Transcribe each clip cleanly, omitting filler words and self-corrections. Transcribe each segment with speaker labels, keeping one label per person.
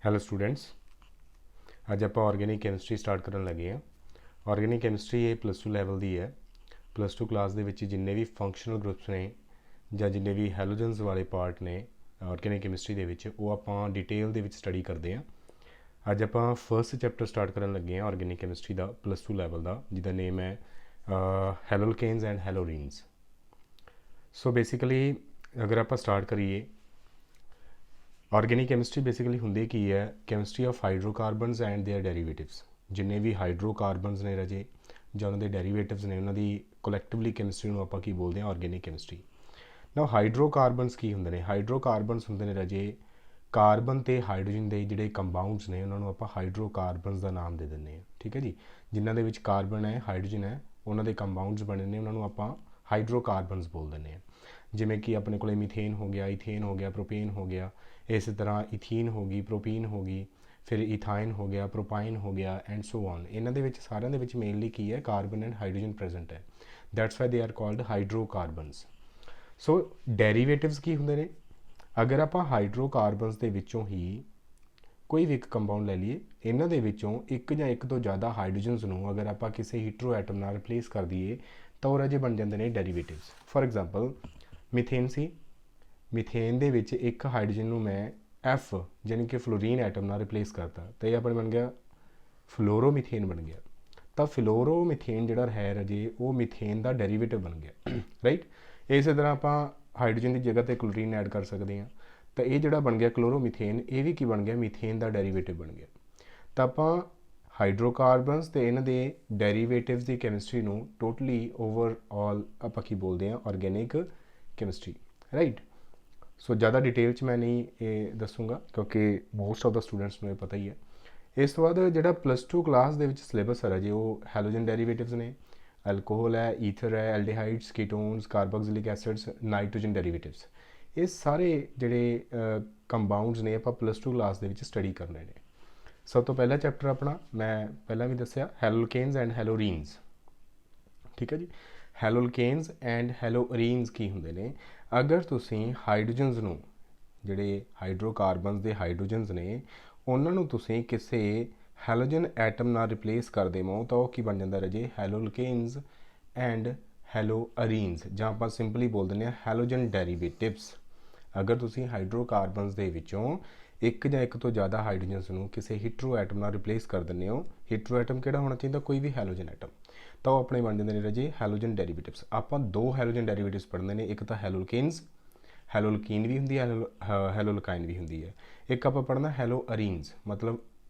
Speaker 1: Hello students, ਅੱਜ ਆਪਾਂ organic chemistry start ਕਰਨ ਲੱਗੇ ਹਾਂ। ਆਰਗੈਨਿਕ ਕੈਮਿਸਟਰੀ ਇਹ +2 ਲੈਵਲ ਦੀ ਹੈ। +2 ਕਲਾਸ ਦੇ ਵਿੱਚ ਜਿੰਨੇ ਵੀ ਫੰਕਸ਼ਨਲ ਗਰੁੱਪਸ ਨੇ ਜਾਂ ਜਿੰਨੇ ਵੀ ਹੈਲੋਜਨਸ ਵਾਲੇ ਪਾਰਟ ਨੇ ਆਰਗੈਨਿਕ ਕੈਮਿਸਟਰੀ ਦੇ ਵਿੱਚ, ਉਹ ਆਪਾਂ ਡਿਟੇਲ ਦੇ ਵਿੱਚ ਸਟੱਡੀ ਕਰਦੇ ਹਾਂ। ਅੱਜ ਆਪਾਂ ਫਸਟ ਚੈਪਟਰ ਸਟਾਰਟ ਕਰਨ ਲੱਗੇ ਹਾਂ ਆਰਗੈਨਿਕ ਕੈਮਿਸਟਰੀ ਦਾ +2 ਲੈਵਲ ਦਾ, ਜਿਹਦਾ ਨੇਮ ਹੈ ਹੈਲੋਲਕੇਨਸ ਐਂਡ ਹੈਲੋਰੀਨਸ। ਸੋ ਬੇਸਿਕਲੀ ਅਗਰ ਆਪਾਂ ਸਟਾਰਟ ਕਰੀਏ, ਆਰਗੈਨਿਕ ਕੈਮਿਸਟਰੀ ਬੇਸਿਕਲੀ ਹੁੰਦੀ ਕੀ ਹੈ? Chemistry of hydrocarbons and their derivatives. ਜਿੰਨੇ ਵੀ ਹਾਈਡਰੋਕਾਰਬਨਸ ਨੇ ਰਾਜੇ ਜਾਂ ਉਹਨਾਂ ਦੇ ਡੈਰੀਵੇਟਿਵਸ ਨੇ, ਉਹਨਾਂ ਦੀ ਕੋਲੈਕਟਿਵਲੀ ਕੈਮਿਸਟਰੀ ਨੂੰ ਆਪਾਂ ਕੀ ਬੋਲਦੇ ਹਾਂ? Organic chemistry. ਨਾ ਹਾਈਡਰੋਕਾਰਬਨਸ ਕੀ ਹੁੰਦੇ ਨੇ? ਹਾਈਡਰੋਕਾਰਬਨਸ ਹੁੰਦੇ ਨੇ ਰਾਜੇ ਕਾਰਬਨ ਅਤੇ ਹਾਈਡਰੋਜਨ ਦੇ ਜਿਹੜੇ ਕੰਪਾਊਂਡਸ ਨੇ, ਉਹਨਾਂ ਨੂੰ ਆਪਾਂ ਹਾਈਡਰੋਕਾਰਬਨਸ ਦਾ ਨਾਮ ਦੇ ਦਿੰਦੇ ਹਾਂ। ਠੀਕ ਹੈ ਜੀ। ਜਿਨ੍ਹਾਂ ਦੇ ਵਿੱਚ ਕਾਰਬਨ ਹੈ, ਹਾਈਡਰੋਜਨ ਹੈ, ਉਹਨਾਂ ਦੇ ਕੰਪਾਊਂਡਸ ਬਣੇ ਨੇ, ਉਹਨਾਂ ਨੂੰ ਆਪਾਂ ਹਾਈਡਰੋਕਾਰਬਨਸ ਬੋਲ ਦਿੰਦੇ ਹਾਂ। ਜਿਵੇਂ ਕਿ ਆਪਣੇ ਕੋਲ ਮੀਥੇਨ ਹੋ ਗਿਆ, ਈਥੇਨ ਹੋ ਗਿਆ, ਪ੍ਰੋਪੇਨ ਹੋ ਗਿਆ। ਇਸੇ ਤਰ੍ਹਾਂ ਇਥੀਨ ਹੋ ਗਈ, ਪ੍ਰੋਪੀਨ ਹੋ ਗਈ, ਫਿਰ ਇਥਾਈਨ ਹੋ ਗਿਆ, ਪ੍ਰੋਪਾਈਨ ਹੋ ਗਿਆ, ਐਂਡ ਸੋ ਔਨ। ਇਹਨਾਂ ਦੇ ਵਿੱਚ ਸਾਰਿਆਂ ਦੇ ਵਿੱਚ ਮੇਨਲੀ ਕੀ ਹੈ? ਕਾਰਬਨ ਐਂਡ ਹਾਈਡਰੋਜਨ ਪ੍ਰੈਜ਼ੈਂਟ ਹੈ। That's why they are called hydrocarbons. So derivatives ਕੀ ਹੁੰਦੇ ਨੇ? ਅਗਰ ਆਪਾਂ ਹਾਈਡਰੋਕਾਰਬਨਸ ਦੇ ਵਿੱਚੋਂ ਹੀ ਕੋਈ ਵੀ ਇੱਕ ਕੰਪਾਊਂਡ ਲੈ ਲਈਏ, ਇਹਨਾਂ ਦੇ ਵਿੱਚੋਂ ਇੱਕ ਜਾਂ ਇੱਕ ਤੋਂ ਜ਼ਿਆਦਾ ਹਾਈਡਰੋਜਨਸ ਨੂੰ ਅਗਰ ਆਪਾਂ ਕਿਸੇ ਹੀਟਰੋ ਐਟਮ ਨਾਲ ਰਿਪਲੇਸ ਕਰ ਦਈਏ ਤਾਂ ਉਹ ਰਾਜੇ ਬਣ ਜਾਂਦੇ ਨੇ ਡੈਰੀਵੇਟਿਵਸ। ਫੋਰ ਐਗਜ਼ਾਮਪਲ ਮੀਥੇਨ ਸੀ, ਮੀਥੇਨ ਦੇ ਵਿੱਚ ਇੱਕ ਹਾਈਡਰੋਜਨ ਨੂੰ ਮੈਂ F ਯਾਨੀ ਕਿ ਫਲੋਰੀਨ ਐਟਮ ਨਾਲ ਰਿਪਲੇਸ ਕਰਤਾ ਤਾਂ ਇਹ ਆਪਣੇ ਬਣ ਗਿਆ ਫਲੋਰੋਮੀਥੇਨ ਬਣ ਗਿਆ। ਤਾਂ ਫਲੋਰੋਮੀਥੇਨ ਜਿਹੜਾ ਹੈ ਰਾਜੇ, ਉਹ ਮੀਥੇਨ ਦਾ ਡੈਰੀਵੇਟਿਵ ਬਣ ਗਿਆ, ਰਾਈਟ। ਇਸੇ ਤਰ੍ਹਾਂ ਆਪਾਂ ਹਾਈਡਰੋਜਨ ਦੀ ਜਗ੍ਹਾ 'ਤੇ ਕਲੋਰੀਨ ਐਡ ਕਰ ਸਕਦੇ ਹਾਂ, ਤਾਂ ਇਹ ਜਿਹੜਾ ਬਣ ਗਿਆ ਕਲੋਰੋਮੀਥੇਨ, ਇਹ ਵੀ ਕੀ ਬਣ ਗਿਆ? ਮੀਥੇਨ ਦਾ ਡੈਰੀਵੇਟਿਵ ਬਣ ਗਿਆ। ਤਾਂ ਆਪਾਂ ਹਾਈਡਰੋਕਾਰਬਨਸ ਅਤੇ ਇਹਨਾਂ ਦੇ ਡੈਰੀਵੇਟਿਵਸ ਦੀ ਕੈਮਿਸਟਰੀ ਨੂੰ ਟੋਟਲੀ ਓਵਰਆਲ ਆਪਾਂ ਕੀ ਬੋਲਦੇ ਹਾਂ? Organic chemistry, right. ਸੋ ਜ਼ਿਆਦਾ ਡਿਟੇਲ 'ਚ ਮੈਂ ਨਹੀਂ ਇਹ ਦੱਸੂੰਗਾ ਕਿਉਂਕਿ ਮੋਸਟ ਆਫ ਦਾ ਸਟੂਡੈਂਟਸ ਨੂੰ ਇਹ ਪਤਾ ਹੀ ਹੈ। ਇਸ ਤੋਂ ਬਾਅਦ ਜਿਹੜਾ +2 ਕਲਾਸ ਦੇ ਵਿੱਚ ਸਿਲੇਬਸ ਹੈ ਜੀ, ਉਹ ਹੈਲੋਜਨ ਡੈਰੀਵੇਟਿਵਸ ਨੇ, ਐਲਕੋਹਲ ਹੈ, ਈਥਰ ਹੈ, ਐਲਡੀਹਾਈਡਸ, ਕੀਟੋਨਸ, ਕਾਰਬੋਕਸਿਲਿਕ ਐਸਿਡਸ, ਨਾਈਟ੍ਰੋਜਨ ਡੈਰੀਵੇਟਿਵਸ। ਇਹ ਸਾਰੇ ਜਿਹੜੇ ਕੰਪਾਊਂਡਸ ਨੇ ਆਪਾਂ +2 ਕਲਾਸ ਦੇ ਵਿੱਚ ਸਟੱਡੀ ਕਰਨੇ ਨੇ। ਸਭ ਤੋਂ ਪਹਿਲਾ ਚੈਪਟਰ ਆਪਣਾ, ਮੈਂ ਪਹਿਲਾਂ ਵੀ ਦੱਸਿਆ, ਹੈਲੋਲਕੇਨਸ ਐਂਡ ਹੈਲੋਰੀਨਸ। ਠੀਕ ਹੈ ਜੀ। ਹੈਲੋਲਕੇਨਸ ਐਂਡ ਹੈਲੋਰੀਨਸ ਕੀ ਹੁੰਦੇ ਨੇ? ਅਗਰ ਤੁਸੀਂ ਹਾਈਡਰੋਜਨਸ ਨੂੰ, ਜਿਹੜੇ ਹਾਈਡਰੋਕਾਰਬਨਸ ਦੇ ਹਾਈਡਰੋਜਨਸ ਨੇ, ਉਹਨਾਂ ਨੂੰ ਤੁਸੀਂ ਕਿਸੇ ਹੈਲੋਜਨ ਐਟਮ ਨਾਲ ਰਿਪਲੇਸ ਕਰ ਦੇਵੋ ਤਾਂ ਉਹ ਕੀ ਬਣ ਜਾਂਦਾ ਰਾਜੇ? ਹੈਲੋਲਕੇਨਸ ਐਂਡ ਹੈਲੋਰੀਨਸ, ਜਾਂ ਆਪਾਂ ਸਿੰਪਲੀ ਬੋਲ ਦਿੰਦੇ ਹਾਂ ਹੈਲੋਜਨ ਡੈਰੀਵੇਟਿਵਸ। ਅਗਰ ਤੁਸੀਂ ਹਾਈਡਰੋਕਾਰਬਨਸ ਦੇ ਵਿੱਚੋਂ ਇੱਕ ਜਾਂ ਇੱਕ ਤੋਂ ਜ਼ਿਆਦਾ ਹਾਈਡਰੋਜਨਸ ਨੂੰ ਕਿਸੇ ਹੀਟਰੋ ਐਟਮ ਨਾਲ ਰਿਪਲੇਸ ਕਰ ਦਿੰਦੇ ਹੋ, ਹੀਟਰੋ ਐਟਮ ਕਿਹੜਾ ਹੋਣਾ ਚਾਹੀਦਾ? ਕੋਈ ਵੀ ਹੈਲੋਜਨ ਐਟਮ, ਤਾਂ ਉਹ ਆਪਣੇ ਬਣ ਜਾਂਦੇ ਨੇ ਰਾਜੇ ਹੈਲੋਜਨ ਡੈਰੀਵੇਟਿਵਸ। ਆਪਾਂ ਦੋ ਹੈਲੋਜਨ ਡੈਰੀਵੇਟਿਵਸ ਪੜ੍ਹਦੇ ਨੇ, ਇੱਕ ਤਾਂ ਹੈਲੋਲਕੇਨਸ, ਹੈਲੋਲਕੀਨ ਵੀ ਹੁੰਦੀ ਹੈ, ਹੈਲੋਲਕਾਈਨ ਵੀ ਹੁੰਦੀ ਹੈ। ਇੱਕ ਆਪਾਂ ਪੜ੍ਹਨਾ ਹੈਲੋਰੀਨਸ, ਮਤਲਬ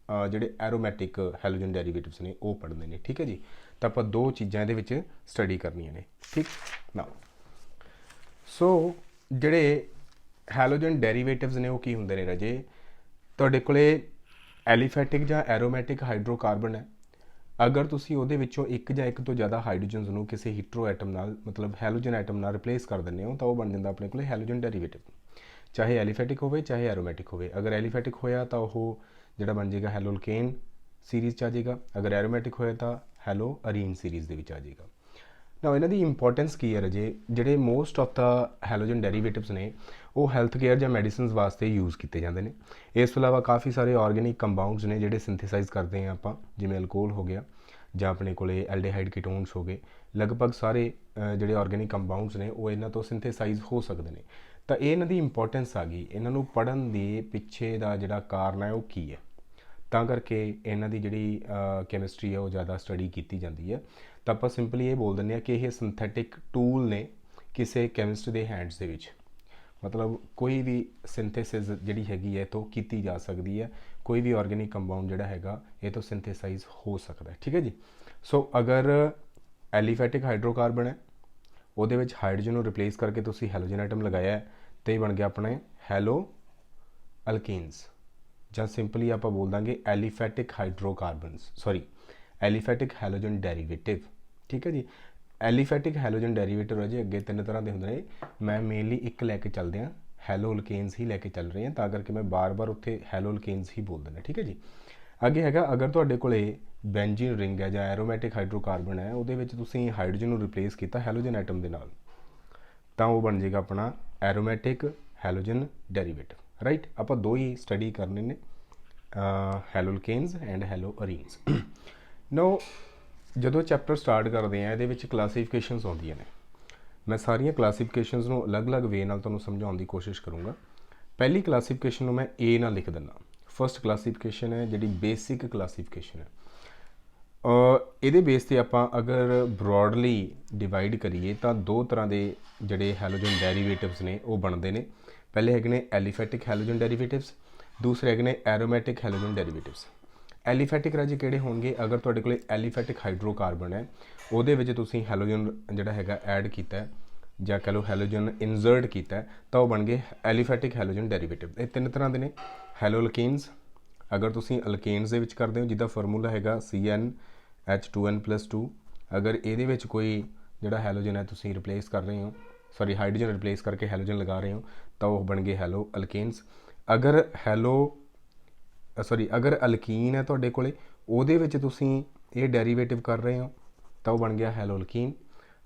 Speaker 1: ਜਿਹੜੇ ਐਰੋਮੈਟਿਕ ਹੈਲੋਜਨ ਡੈਰੀਵੇਟਿਵਸ ਨੇ ਉਹ ਪੜ੍ਹਦੇ ਨੇ। ਠੀਕ ਹੈ ਜੀ। ਤਾਂ ਆਪਾਂ ਦੋ ਚੀਜ਼ਾਂ ਇਹਦੇ ਵਿੱਚ ਸਟੱਡੀ ਕਰਨੀਆਂ ਨੇ, ਠੀਕ ਨਾ। ਸੋ ਜਿਹੜੇ ਹੈਲੋਜਨ ਡੈਰੀਵੇਟਿਵਸ ਨੇ ਉਹ ਕੀ ਹੁੰਦੇ ਨੇ ਰਾਜੇ? ਤੁਹਾਡੇ ਕੋਲੇ ਐਲੀਫੈਟਿਕ ਜਾਂ ਐਰੋਮੈਟਿਕ ਹਾਈਡਰੋਕਾਰਬਨ ਹੈ। ਅਗਰ ਤੁਸੀਂ ਉਹਦੇ ਵਿੱਚੋਂ ਇੱਕ ਜਾਂ ਇੱਕ ਤੋਂ ਜ਼ਿਆਦਾ ਹਾਈਡਰੋਜਨਸ ਨੂੰ ਕਿਸੇ ਹੀਟਰੋ ਐਟਮ ਨਾਲ, ਮਤਲਬ ਹੈਲੋਜਨ ਐਟਮ ਨਾਲ ਰਿਪਲੇਸ ਕਰ ਦਿੰਦੇ ਹੋ, ਤਾਂ ਉਹ ਬਣ ਜਾਂਦਾ ਆਪਣੇ ਕੋਲ ਹੈਲੋਜਨ ਡੈਰੀਵੇਟਿਵ, ਚਾਹੇ ਐਲੀਫੈਟਿਕ ਹੋਵੇ ਚਾਹੇ ਐਰੋਮੈਟਿਕ ਹੋਵੇ। ਅਗਰ ਐਲੀਫੈਟਿਕ ਹੋਇਆ ਤਾਂ ਉਹ ਜਿਹੜਾ ਬਣ ਜਾਏਗਾ ਹੈਲੋਲਕੇਨ ਸੀਰੀਜ਼ 'ਚ ਆ ਜਾਏਗਾ, ਅਗਰ ਐਰੋਮੈਟਿਕ ਹੋਇਆ ਤਾਂ ਹੈਲੋਰੀਨ ਸੀਰੀਜ਼ ਦੇ ਵਿੱਚ ਆ ਜਾਏਗਾ। ਨਾ ਇਹਨਾਂ ਦੀ ਇੰਪੋਰਟੈਂਸ ਕੀ ਹੈ ਰਾਜੇ? ਜਿਹੜੇ ਮੋਸਟ ਆਫ ਦਾ ਹੈਲੋਜਨ ਡੈਰੀਵੇਟਿਵਸ ਨੇ ਉਹ ਹੈਲਥ ਕੇਅਰ ਜਾਂ ਮੈਡੀਸਿਨਸ ਵਾਸਤੇ ਯੂਜ਼ ਕੀਤੇ ਜਾਂਦੇ ਨੇ। ਇਸ ਤੋਂ ਇਲਾਵਾ ਕਾਫੀ ਸਾਰੇ ਆਰਗੈਨਿਕ ਕੰਪਾਊਂਡਸ ਨੇ ਜਿਹੜੇ ਸਿੰਥੇਸਾਈਜ਼ ਕਰਦੇ ਹਾਂ ਆਪਾਂ, ਜਿਵੇਂ ਅਲਕੋਹਲ ਹੋ ਗਿਆ ਜਾਂ ਆਪਣੇ ਕੋਲੇ ਐਲਡੀਹਾਈਡ ਕੀਟੋਨਸ ਹੋ ਗਏ। ਲਗਭਗ ਸਾਰੇ ਜਿਹੜੇ ਆਰਗੈਨਿਕ ਕੰਪਾਊਂਡਸ ਨੇ ਉਹ ਇਹਨਾਂ ਤੋਂ ਸਿੰਥੇਸਾਈਜ਼ ਹੋ ਸਕਦੇ ਨੇ। ਤਾਂ ਇਹ ਇਹਨਾਂ ਦੀ ਇੰਪੋਰਟੈਂਸ ਆ ਗਈ। ਇਹਨਾਂ ਨੂੰ ਪੜ੍ਹਨ ਦੇ ਪਿੱਛੇ ਦਾ ਜਿਹੜਾ ਕਾਰਨ ਹੈ ਉਹ ਕੀ ਹੈ, ਤਾਂ ਕਰਕੇ ਇਹਨਾਂ ਦੀ ਜਿਹੜੀ ਕੈਮਿਸਟਰੀ ਹੈ ਉਹ ਜ਼ਿਆਦਾ ਸਟੱਡੀ ਕੀਤੀ ਜਾਂਦੀ ਹੈ। ਤਾਂ ਆਪਾਂ ਸਿੰਪਲੀ ਇਹ ਬੋਲ ਦਿੰਦੇ ਹਾਂ ਕਿ ਇਹ ਸਿੰਥੈਟਿਕ ਟੂਲ ਨੇ ਕਿਸੇ ਕੈਮਿਸਟ ਦੇ ਹੈਂਡਸ ਦੇ ਵਿੱਚ। ਮਤਲਬ ਕੋਈ ਵੀ ਸਿੰਥੇਸਿਸ ਜਿਹੜੀ ਹੈਗੀ ਹੈ ਤੋਂ ਕੀਤੀ ਜਾ ਸਕਦੀ ਹੈ, ਕੋਈ ਵੀ ਆਰਗੈਨਿਕ ਕੰਪਾਊਂਡ ਜਿਹੜਾ ਹੈਗਾ ਇਹ ਤੋਂ ਸਿੰਥੇਸਾਈਜ਼ ਹੋ ਸਕਦਾ ਹੈ। ਠੀਕ ਹੈ ਜੀ। ਸੋ ਅਗਰ ਐਲੀਫੈਟਿਕ ਹਾਈਡਰੋਕਾਰਬਨ ਹੈ, ਉਹਦੇ ਵਿੱਚ ਹਾਈਡਰੋਜਨ ਨੂੰ ਰਿਪਲੇਸ ਕਰਕੇ ਤੁਸੀਂ ਹੈਲੋਜਨ ਐਟਮ ਲਗਾਇਆ ਤੇ ਬਣ ਗਿਆ ਆਪਣੇ ਹੈਲੋ ਅਲਕੇਨਸ, ਜਾਂ ਸਿੰਪਲੀ ਆਪਾਂ ਬੋਲ ਦਾਂਗੇ ਐਲੀਫੈਟਿਕ ਹਾਈਡਰੋਕਾਰਬਨਸ, ਸੌਰੀ ਐਲੀਫੈਟਿਕ ਹੈਲੋਜਨ ਡੈਰੀਵੇਟਿਵ। ਠੀਕ ਹੈ ਜੀ। ਐਲੀਫੈਟਿਕ ਹੈਲੋਜਨ ਡੈਰੀਵੇਟਿਵ ਹੈ ਜੀ, ਅੱਗੇ ਤਿੰਨ ਤਰ੍ਹਾਂ ਦੇ ਹੁੰਦੇ ਨੇ, ਮੈਂ ਮੇਨਲੀ ਇੱਕ ਲੈ ਕੇ ਚੱਲਦੇ ਹਾਂ, ਹੈਲੋਲਕੇਨਸ ਹੀ ਲੈ ਕੇ ਚੱਲ ਰਹੇ ਹਾਂ, ਤਾਂ ਕਰਕੇ ਮੈਂ ਬਾਰ-ਬਾਰ ਉੱਥੇ ਹੈਲੋਲਕੇਨਸ ਹੀ ਬੋਲ ਦਿੰਦਾ। ਠੀਕ ਹੈ ਜੀ। ਅੱਗੇ ਹੈਗਾ, ਅਗਰ ਤੁਹਾਡੇ ਕੋਲੇ ਬੈਂਜੀਨ ਰਿੰਗ ਹੈ ਜਾਂ ਐਰੋਮੈਟਿਕ ਹਾਈਡਰੋਕਾਰਬਨ ਹੈ, ਉਹਦੇ ਵਿੱਚ ਤੁਸੀਂ ਹਾਈਡਰੋਜਨ ਨੂੰ ਰਿਪਲੇਸ ਕੀਤਾ ਹੈਲੋਜਨ ਐਟਮ ਦੇ ਨਾਲ, ਤਾਂ ਉਹ ਬਣ ਜਾਏਗਾ ਆਪਣਾ ਐਰੋਮੈਟਿਕ ਹੈਲੋਜਨ ਡੈਰੀਵੇਟਿਵ, ਰਾਈਟ। ਆਪਾਂ ਦੋ ਹੀ ਸਟੱਡੀ ਕਰਨੇ ਨੇ, ਹੈਲੋਲਕੇਨਸ ਐਂਡ ਹੈਲੋਅਰੀਨਸ। ਨੋ ਜਦੋਂ ਚੈਪਟਰ ਸਟਾਰਟ ਕਰਦੇ ਆ ਇਹਦੇ ਵਿੱਚ ਕਲਾਸੀਫਿਕੇਸ਼ਨਸ ਆਉਂਦੀਆਂ ਨੇ। ਮੈਂ ਸਾਰੀਆਂ ਕਲਾਸੀਫਿਕੇਸ਼ਨਸ ਨੂੰ ਅਲੱਗ-ਅਲੱਗ ਵੇ ਨਾਲ ਤੁਹਾਨੂੰ ਸਮਝਾਉਣ ਦੀ ਕੋਸ਼ਿਸ਼ ਕਰੂੰਗਾ। ਪਹਿਲੀ ਕਲਾਸੀਫਿਕੇਸ਼ਨ ਨੂੰ ਮੈਂ A ਨਾਲ ਲਿਖ ਦਿੰਦਾ। ਫਸਟ ਕਲਾਸੀਫਿਕੇਸ਼ਨ ਹੈ ਜਿਹੜੀ ਬੇਸਿਕ ਕਲਾਸੀਫਿਕੇਸ਼ਨ ਹੈ। ਇਹਦੇ ਬੇਸ 'ਤੇ ਆਪਾਂ ਅਗਰ ਬਰੋਡਲੀ ਡਿਵਾਈਡ ਕਰੀਏ ਤਾਂ ਦੋ ਤਰ੍ਹਾਂ ਦੇ ਜਿਹੜੇ ਹੈਲੋਜਨ ਡੈਰੀਵੇਟਿਵਸ ਨੇ ਉਹ ਬਣਦੇ ਨੇ। ਪਹਿਲੇ ਹੈਗੇ ਨੇ ਐਲੀਫੈਟਿਕ ਹੈਲੋਜਨ ਡੈਰੀਵੇਟਿਵਸ, ਦੂਸਰੇ ਹੈਗੇ ਨੇ ਐਰੋਮੈਟਿਕ ਹੈਲੋਜਨ ਡੈਰੀਵੇਟਿਵਸ। ਐਲੀਫੈਟਿਕ ਰਾਜੇ ਕਿਹੜੇ ਹੋਣਗੇ? ਅਗਰ ਤੁਹਾਡੇ ਕੋਲ ਐਲੀਫੈਟਿਕ ਹਾਈਡਰੋਕਾਰਬਨ ਹੈ, ਉਹਦੇ ਵਿੱਚ ਤੁਸੀਂ ਹੈਲੋਜਨ ਜਿਹੜਾ ਹੈਗਾ ਐਡ ਕੀਤਾ ਜਾਂ ਕਹ ਲਓ ਹੈਲੋਜਨ ਇਨਜ਼ਰਟ ਕੀਤਾ ਤਾਂ ਉਹ ਬਣ ਗਏ ਐਲੀਫੈਟਿਕ ਹੈਲੋਜਨ ਡੈਰੀਵੇਟਿਵ। ਇਹ ਤਿੰਨ ਤਰ੍ਹਾਂ ਦੇ ਨੇ। ਹੈਲੋਅਲਕੇਨਸ, ਅਗਰ ਤੁਸੀਂ ਅਲਕੇਨਸ ਦੇ ਵਿੱਚ ਕਰਦੇ ਹੋ ਜਿਹਦਾ ਫਾਰਮੂਲਾ ਹੈਗਾ CnH2n+2, ਅਗਰ ਇਹਦੇ ਵਿੱਚ ਕੋਈ ਜਿਹੜਾ ਹੈਲੋਜਨ ਹੈ ਤੁਸੀਂ ਰਿਪਲੇਸ ਕਰ ਰਹੇ ਹੋ, ਸੌਰੀ ਹਾਈਡਰੋਜਨ ਰਿਪਲੇਸ ਕਰਕੇ ਹੈਲੋਜਨ ਲਗਾ ਰਹੇ ਹੋ ਤਾਂ ਉਹ ਬਣ ਗਏ ਹੈਲੋਅਲਕੇਨਸ। ਅਗਰ ਅਲਕੀਨ ਹੈ ਤੁਹਾਡੇ ਕੋਲੇ, ਉਹਦੇ ਵਿੱਚ ਤੁਸੀਂ ਇਹ ਡੈਰੀਵੇਟਿਵ ਕਰ ਰਹੇ ਹੋ ਤਾਂ ਉਹ ਬਣ ਗਿਆ ਹੈਲੋਅਲਕੀਨ।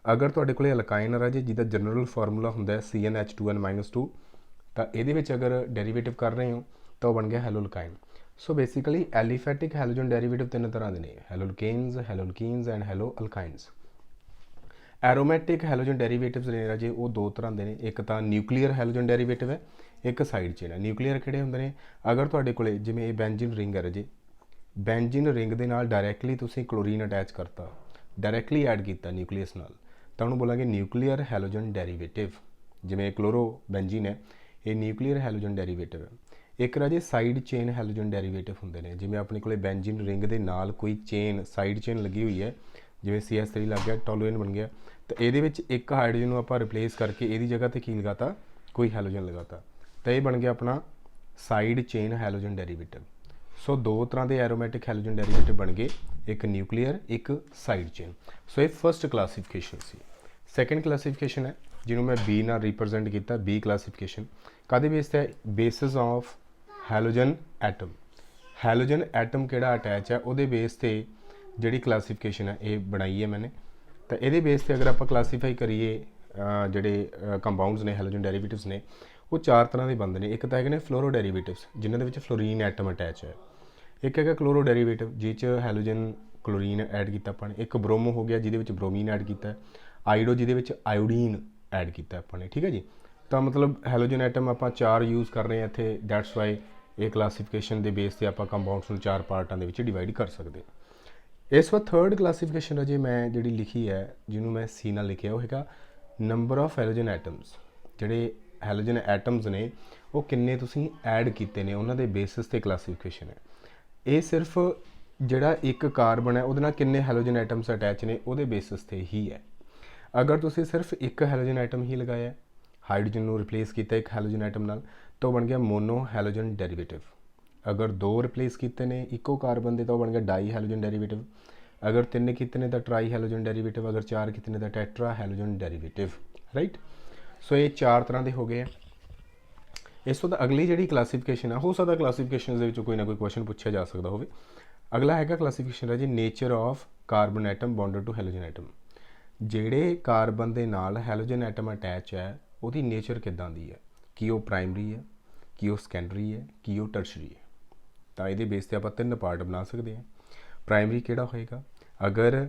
Speaker 1: ਅਗਰ ਤੁਹਾਡੇ ਕੋਲੇ ਅਲਕਾਈਨ ਰਾਜੇ ਜਿਹਦਾ ਜਨਰਲ ਫਾਰਮੂਲਾ ਹੁੰਦਾ ਹੈ CnH2n-2, ਤਾਂ ਇਹਦੇ ਵਿੱਚ ਅਗਰ ਡੈਰੀਵੇਟਿਵ ਕਰ ਰਹੇ ਹੋ ਤਾਂ ਉਹ ਬਣ ਗਿਆ ਹੈਲੋਅਲਕਾਈਨ। ਸੋ ਬੇਸਿਕਲੀ ਐਲੀਫੈਟਿਕ ਹੈਲੋਜਨ ਡੈਰੀਵੇਟਿਵ ਤਿੰਨ ਤਰ੍ਹਾਂ ਦੇ ਨੇ, ਹੈਲੋਅਲਕੇਨਸ, ਹੈਲੋਅਲਕੀਨਸ ਐਂਡ ਹੈਲੋਅਲਕਾਈਨਸ। ਐਰੋਮੈਟਿਕ ਹੈਲੋਜਨ ਡੈਰੀਵੇਟਿਵਸ ਨੇ ਰਾਜੇ ਉਹ ਦੋ ਤਰ੍ਹਾਂ ਦੇ ਨੇ। ਇੱਕ ਤਾਂ ਨਿਊਕਲੀਅਰ ਹੈਲੋਜਨ ਡੈਰੀਵੇਟਿਵ ਹੈ, ਇੱਕ ਸਾਈਡ ਚੇਨ ਹੈ। ਨਿਊਕਲੀਅਰ ਕਿਹੜੇ ਹੁੰਦੇ ਨੇ? ਅਗਰ ਤੁਹਾਡੇ ਕੋਲੇ ਜਿਵੇਂ ਇਹ ਬੈਂਜ਼ੀਨ ਰਿੰਗ ਹੈ ਰਾਜੇ, ਬੈਂਜ਼ੀਨ ਰਿੰਗ ਦੇ ਨਾਲ ਡਾਇਰੈਕਟਲੀ ਤੁਸੀਂ ਕਲੋਰੀਨ ਅਟੈਚ ਕਰਤਾ, ਡਾਇਰੈਕਟਲੀ ਐਡ ਕੀਤਾ ਨਿਊਕਲੀਅਸ ਨਾਲ, ਤਾਂ ਉਹਨੂੰ ਬੋਲਾਂਗੇ ਨਿਊਕਲੀਅਰ ਹੈਲੋਜਨ ਡੈਰੀਵੇਟਿਵ। ਜਿਵੇਂ ਕਲੋਰੋ ਬੈਂਜ਼ੀਨ ਹੈ, ਇਹ ਨਿਊਕਲੀਅਰ ਹੈਲੋਜਨ ਡੈਰੀਵੇਟਿਵ ਹੈ। ਇੱਕ ਰਾਜੇ ਸਾਈਡ ਚੇਨ ਹੈਲੋਜਨ ਡੈਰੀਵੇਟਿਵ ਹੁੰਦੇ ਨੇ। ਜਿਵੇਂ ਆਪਣੇ ਕੋਲੇ ਬੈਂਜ਼ੀਨ ਰਿੰਗ ਦੇ ਨਾਲ ਕੋਈ ਚੇਨ, ਸਾਈਡ ਚੇਨ ਲੱਗੀ ਹੋਈ ਹੈ, ਜਿਵੇਂ CH3 ਲੱਗ ਗਿਆ, ਟੋਲੂਏਨ ਬਣ ਗਿਆ, ਤਾਂ ਇਹਦੇ ਵਿੱਚ ਇੱਕ ਹਾਈਡਰੋਜਨ ਨੂੰ ਆਪਾਂ ਰਿਪਲੇਸ ਕਰਕੇ ਇਹਦੀ ਜਗ੍ਹਾ 'ਤੇ ਕੀ ਲਗਾਤਾ? ਕੋਈ ਹੈਲੋਜਨ ਲਗਾਤਾ, ਤਾਂ ਇਹ ਬਣ ਗਿਆ ਆਪਣਾ ਸਾਈਡ ਚੇਨ ਹੈਲੋਜਨ ਡੈਰੀਵੇਟਿਵ। ਸੋ ਦੋ ਤਰ੍ਹਾਂ ਦੇ ਐਰੋਮੈਟਿਕ ਹੈਲੋਜਨ ਡੈਰੀਵੇਟਿਵ ਬਣ ਗਏ, ਇੱਕ ਨਿਊਕਲੀਅਰ, ਇੱਕ ਸਾਈਡ ਚੇਨ। ਸੋ ਇਹ ਫਸਟ ਕਲਾਸੀਫਿਕੇਸ਼ਨ ਸੀ। ਸੈਕੰਡ ਕਲਾਸੀਫਿਕੇਸ਼ਨ ਹੈ ਜਿਹਨੂੰ ਮੈਂ B ਨਾਲ ਰਿਪਰੈਜ਼ੈਂਟ ਕੀਤਾ। B ਕਲਾਸੀਫਿਕੇਸ਼ਨ ਕਾਹਦੇ ਬੇਸ 'ਤੇ ਹੈ? Basis of halogen atom. Halogen atom ਕਿਹੜਾ ਅਟੈਚ ਹੈ ਉਹਦੇ ਬੇਸ 'ਤੇ ਜਿਹੜੀ ਕਲਾਸੀਫਿਕੇਸ਼ਨ ਹੈ ਇਹ ਬਣਾਈ ਹੈ ਮੈਨੇ। ਤਾਂ ਇਹਦੇ ਬੇਸ 'ਤੇ ਅਗਰ ਆਪਾਂ ਕਲਾਸੀਫਾਈ ਕਰੀਏ ਜਿਹੜੇ ਕੰਪਾਊਂਡਸ ਨੇ, ਹੈਲੋਜਨ ਡੈਰੀਵੇਟਿਵਸ ਨੇ, ਉਹ ਚਾਰ ਤਰ੍ਹਾਂ ਦੇ ਬਣਦੇ ਨੇ। ਇੱਕ ਤਾਂ ਹੈਗੇ ਨੇ ਫਲੋਰੋ ਡੈਰੀਵੇਟਿਵਸ ਜਿਨ੍ਹਾਂ ਦੇ ਵਿੱਚ ਫਲੋਰੀਨ ਐਟਮ ਅਟੈਚ ਹੈ। ਇੱਕ ਹੈਗਾ ਕਲੋਰੋ ਡੈਰੀਵੇਟਿਵ ਜਿਹ 'ਚ ਹੈਲੋਜਨ ਕਲੋਰੀਨ ਐਡ ਕੀਤਾ ਆਪਾਂ ਨੇ। ਇੱਕ ਬ੍ਰੋਮੋ ਹੋ ਗਿਆ ਜਿਹਦੇ ਵਿੱਚ ਬ੍ਰੋਮੀਨ ਐਡ ਕੀਤਾ। ਆਈਡੋ ਜਿਹਦੇ ਵਿੱਚ ਆਇਓਡੀਨ ਐਡ ਕੀਤਾ ਆਪਾਂ ਨੇ। ਠੀਕ ਹੈ ਜੀ। ਤਾਂ ਮਤਲਬ ਹੈਲੋਜਨ ਐਟਮ ਆਪਾਂ ਚਾਰ ਯੂਜ਼ ਕਰ ਰਹੇ ਹਾਂ ਇੱਥੇ। ਦੈਟਸ ਵਾਈ ਇਹ ਕਲਾਸੀਫਿਕੇਸ਼ਨ ਦੇ ਬੇਸ 'ਤੇ ਆਪਾਂ ਕੰਪਾਊਂਡਸ ਨੂੰ ਚਾਰ ਪਾਰਟਾਂ ਦੇ ਵਿੱਚ ਡਿਵਾਈਡ ਕਰ ਸਕਦੇ। ਇਸ ਵਾਰ ਥਰਡ ਕਲਾਸੀਫਿਕੇਸ਼ਨ ਅਜੇ ਮੈਂ ਜਿਹੜੀ ਲਿਖੀ ਹੈ, ਜਿਹਨੂੰ ਮੈਂ C ਨਾਲ ਲਿਖਿਆ, ਉਹ ਹੈਗਾ ਨੰਬਰ ਆਫ ਹੈਲੋਜਨ ਐਟਮਸ। ਜਿਹੜੇ ਹੈਲੋਜਨ ਐਟਮਸ ਨੇ ਉਹ ਕਿੰਨੇ ਤੁਸੀਂ ਐਡ ਕੀਤੇ ਨੇ, ਉਹਨਾਂ ਦੇ ਬੇਸਿਸ 'ਤੇ ਕਲਾਸੀਫਿਕੇਸ਼ਨ ਹੈ। ਇਹ ਸਿਰਫ ਜਿਹੜਾ ਇੱਕ ਕਾਰਬਨ ਹੈ ਉਹਦੇ ਨਾਲ ਕਿੰਨੇ ਹੈਲੋਜਨ ਐਟਮਸ ਅਟੈਚ ਨੇ ਉਹਦੇ ਬੇਸਿਸ 'ਤੇ ਹੀ ਹੈ। ਅਗਰ ਤੁਸੀਂ ਸਿਰਫ ਇੱਕ ਹੈਲੋਜਨ ਐਟਮ ਹੀ ਲਗਾਇਆ, ਹਾਈਡਰੋਜਨ ਨੂੰ ਰਿਪਲੇਸ ਕੀਤਾ ਇੱਕ ਹੈਲੋਜਨ ਐਟਮ ਨਾਲ, ਤਾਂ ਉਹ ਬਣ ਗਿਆ ਮੋਨੋ ਹੈਲੋਜਨ ਡੈਰੀਵੇਟਿਵ। ਅਗਰ ਦੋ ਰਿਪਲੇਸ ਕੀਤੇ ਨੇ ਇੱਕੋ ਕਾਰਬਨ ਦੇ ਤਾਂ ਉਹ ਬਣ ਗਿਆ ਡਾਈ ਹੈਲੋਜਨ ਡੈਰੀਵੇਟਿਵ। ਅਗਰ ਤਿੰਨ ਕੀਤੇ ਨੇ ਤਾਂ ਟਰਾਈ ਹੈਲੋਜਨ ਡੈਰੀਵੇਟਿਵ। ਅਗਰ ਚਾਰ ਕੀਤੇ ਨੇ ਤਾਂ ਟੈਟਰਾ ਹੈਲੋਜਨ ਡੈਰੀਵੇਟਿਵ। ਰਾਈਟ। ਸੋ ਇਹ ਚਾਰ ਤਰ੍ਹਾਂ ਦੇ ਹੋ ਗਏ ਆ। ਇਸ ਤੋਂ ਤਾਂ ਅਗਲੀ ਜਿਹੜੀ ਕਲਾਸੀਫਿਕੇਸ਼ਨ ਆ, ਹੋ ਸਕਦਾ ਕਲਾਸੀਫਿਕੇਸ਼ਨ ਦੇ ਵਿੱਚ ਕੋਈ ਨਾ ਕੋਈ ਕੁਐਸਚਨ ਪੁੱਛਿਆ ਜਾ ਸਕਦਾ ਹੋਵੇ। ਅਗਲਾ ਹੈਗਾ ਕਲਾਸੀਫਿਕੇਸ਼ਨ ਹੈ ਜੀ nature of carbon atom bonded to halogen atom. ਜਿਹੜੇ ਕਾਰਬਨ ਦੇ ਨਾਲ ਹੈਲੋਜਨ ਐਟਮ ਅਟੈਚ ਹੈ ਉਹਦੀ ਨੇਚਰ ਕਿੱਦਾਂ ਦੀ ਹੈ? ਕੀ ਉਹ ਪ੍ਰਾਇਮਰੀ ਹੈ, ਕੀ ਉਹ ਸੈਕੰਡਰੀ ਹੈ, ਕੀ ਉਹ ਟਰਸ਼ਰੀ ਹੈ? ਤਾਂ ਇਹਦੇ ਬੇਸ 'ਤੇ ਆਪਾਂ ਤਿੰਨ ਪਾਰਟ ਬਣਾ ਸਕਦੇ ਹਾਂ। ਪ੍ਰਾਇਮਰੀ ਕਿਹੜਾ ਹੋਏਗਾ? ਅਗਰ